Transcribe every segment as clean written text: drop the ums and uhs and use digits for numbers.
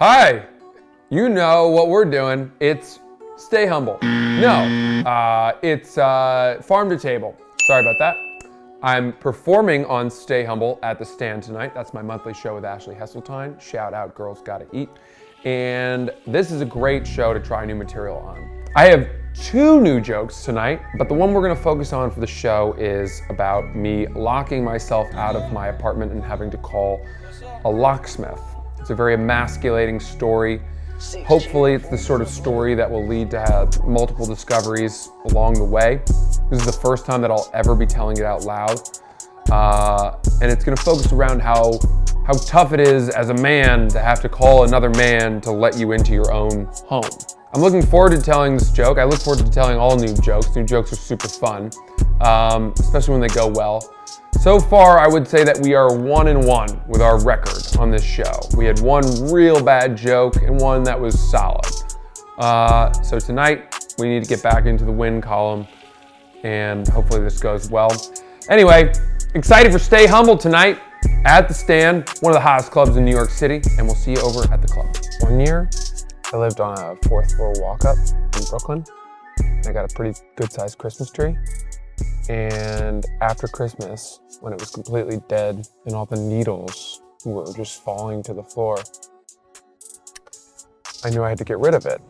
Hi, you know what we're doing. It's Stay Humble. No, it's Farm to Table. Sorry about that. I'm performing on Stay Humble at the Stand tonight. That's my monthly show with Ashley Hesseltine. Shout out, Girls Gotta Eat. And this is a great show to try new material on. I have 2 new jokes tonight, but the one we're gonna focus on for the show is about me locking myself out of my apartment and having to call a locksmith. It's a very emasculating story. Hopefully it's the sort of story that will lead to multiple discoveries along the way. This is the first time that I'll ever be telling it out loud. And it's gonna focus around how tough it is as a man to have to call another man to let you into your own home. I'm looking forward to telling this joke. I look forward to telling all new jokes. New jokes are super fun, especially when they go well. So far, I would say that we are 1-1 with our record on this show. We had one real bad joke and one that was solid. So tonight, we need to get back into the win column, and hopefully this goes well. Anyway, excited for Stay Humble tonight at the Stand, one of the hottest clubs in New York City, and we'll see you over at the club. One year, I lived on a 4th floor walk-up in Brooklyn. I got a pretty good-sized Christmas tree. And after Christmas, when it was completely dead and all the needles were just falling to the floor, I knew I had to get rid of it.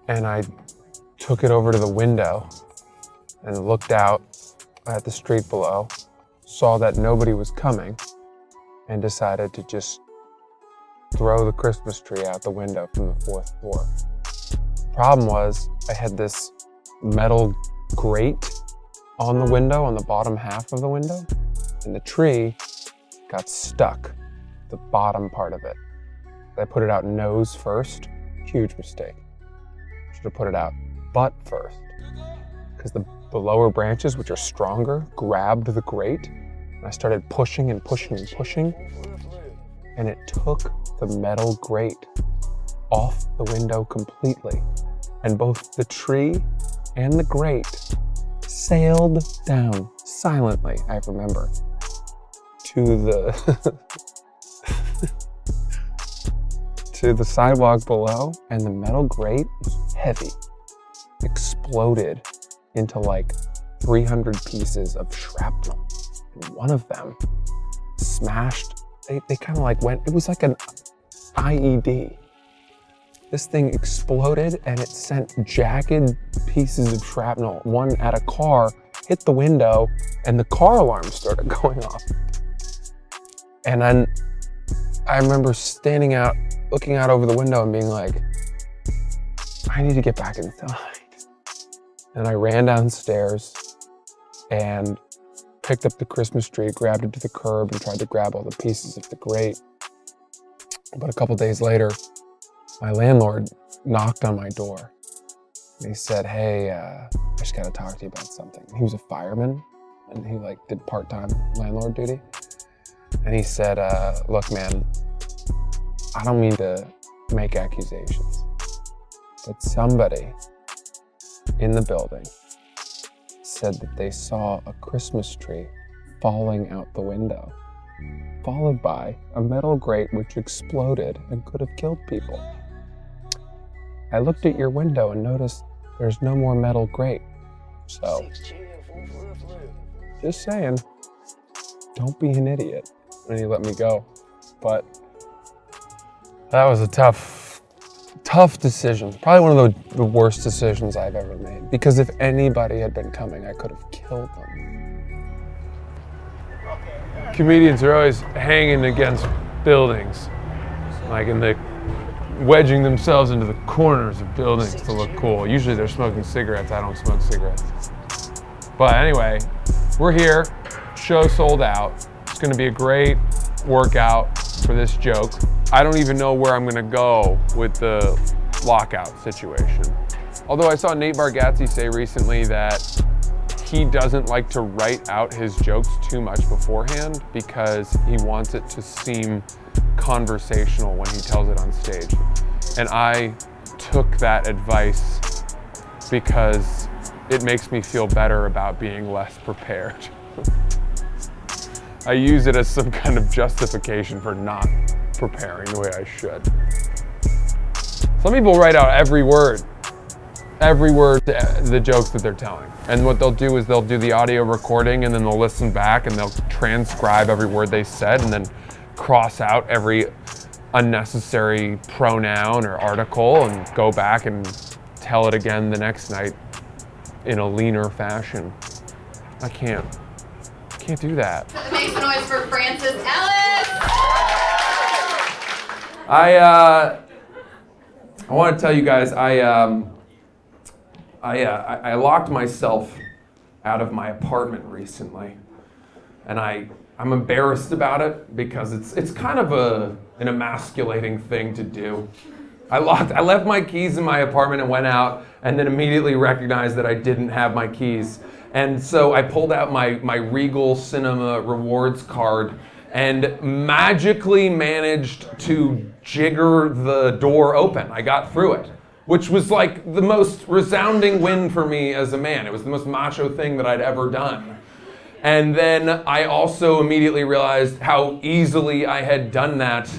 And I took it over to the window and looked out at the street below, saw that nobody was coming, and decided to just throw the Christmas tree out the window from the 4th floor. Problem was, I had this metal grate on the window, on the bottom half of the window, and the tree got stuck, the bottom part of it. I put it out nose first, huge mistake. Should have put it out butt first, because the lower branches, which are stronger, grabbed the grate, and I started pushing and pushing and pushing, and it took the metal grate off the window completely, and both the tree and the grate sailed down silently, I remember, to the to the sidewalk below, and the metal grate was heavy, exploded into like 300 pieces of shrapnel. And one of them smashed, they kind of like went, it was like an IED. This thing exploded and it sent jagged pieces of shrapnel. One at a car hit the window and the car alarm started going off. And then I remember standing out, looking out over the window and being like, I need to get back inside. And I ran downstairs and picked up the Christmas tree, grabbed it to the curb and tried to grab all the pieces of the grate. But a couple days later, my landlord knocked on my door and he said, hey, I just gotta talk to you about something. He was a fireman and he like did part-time landlord duty. And he said, look, man, I don't mean to make accusations, but somebody in the building said that they saw a Christmas tree falling out the window, followed by a metal grate which exploded and could have killed people. I looked at your window and noticed there's no more metal grate. So, just saying, don't be an idiot. And he let me go. But that was a tough decision. Probably one of the worst decisions I've ever made. Because if anybody had been coming, I could have killed them. Comedians are always hanging against buildings, like wedging themselves into the corners of buildings to look cool. Usually they're smoking cigarettes. I don't smoke cigarettes. But anyway, we're here. Show sold out. It's gonna be a great workout for this joke. I don't even know where I'm gonna go with the lockout situation. Although I saw Nate Bargatze say recently that he doesn't like to write out his jokes too much beforehand because he wants it to seem conversational when he tells it on stage. And I took that advice because it makes me feel better about being less prepared. I use it as some kind of justification for not preparing the way I should. Some people write out every word to the jokes that they're telling. And what they'll do is they'll do the audio recording and then they'll listen back and they'll transcribe every word they said and then cross out every unnecessary pronoun or article and go back and tell it again the next night in a leaner fashion. I can't do that. Make some noise for Francis Ellis. I want to tell you guys, I locked myself out of my apartment recently, and I'm embarrassed about it because it's kind of an emasculating thing to do. I left my keys in my apartment and went out, and then immediately recognized that I didn't have my keys. And so I pulled out my Regal Cinema rewards card and magically managed to jigger the door open. I got through it, which was like the most resounding win for me as a man. It was the most macho thing that I'd ever done. And then I also immediately realized how easily I had done that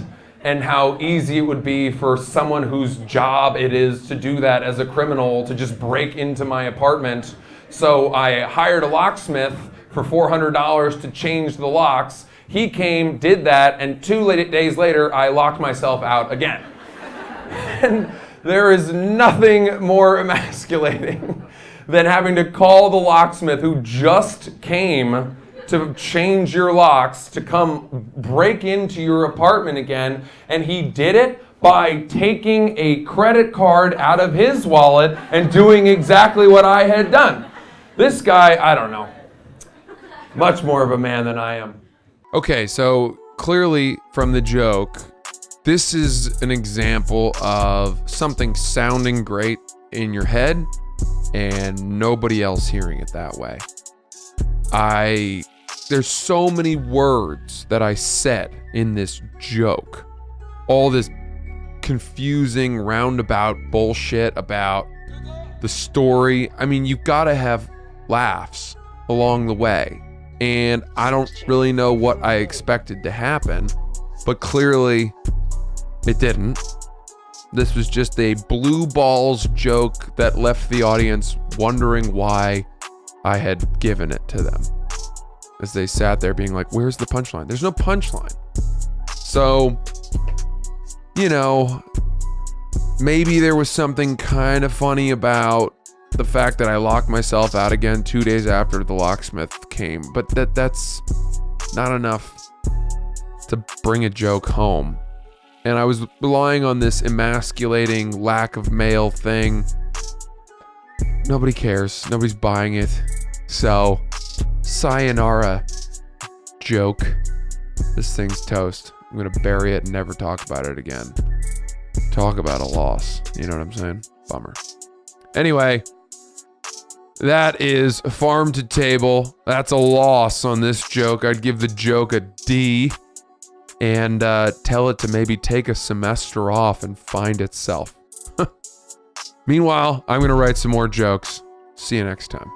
and how easy it would be for someone whose job it is to do that as a criminal to just break into my apartment. So I hired a locksmith for $400 to change the locks. He came, did that, and 2 days later, I locked myself out again. And there is nothing more emasculating than having to call the locksmith who just came to change your locks to come break into your apartment again, and he did it by taking a credit card out of his wallet and doing exactly what I had done. This guy, I don't know, much more of a man than I am. Okay, so clearly from the joke, this is an example of something sounding great in your head and nobody else hearing it that way. There's so many words that I said in this joke. All this confusing roundabout bullshit about the story. I mean, you've got to have laughs along the way. And I don't really know what I expected to happen, but clearly it didn't. This was just a blue balls joke that left the audience wondering why I had given it to them. As they sat there being like, where's the punchline? There's no punchline. So, you know, maybe there was something kind of funny about the fact that I locked myself out again 2 days after the locksmith came, but that's not enough to bring a joke home. And I was relying on this emasculating lack of male thing. Nobody cares. Nobody's buying it. So, sayonara, joke. This thing's toast. I'm gonna bury it and never talk about it again. Talk about a loss. You know what I'm saying? Bummer. Anyway, that is farm to table. That's a loss on this joke. I'd give the joke a D and tell it to maybe take a semester off and find itself. Meanwhile, I'm going to write some more jokes. See you next time.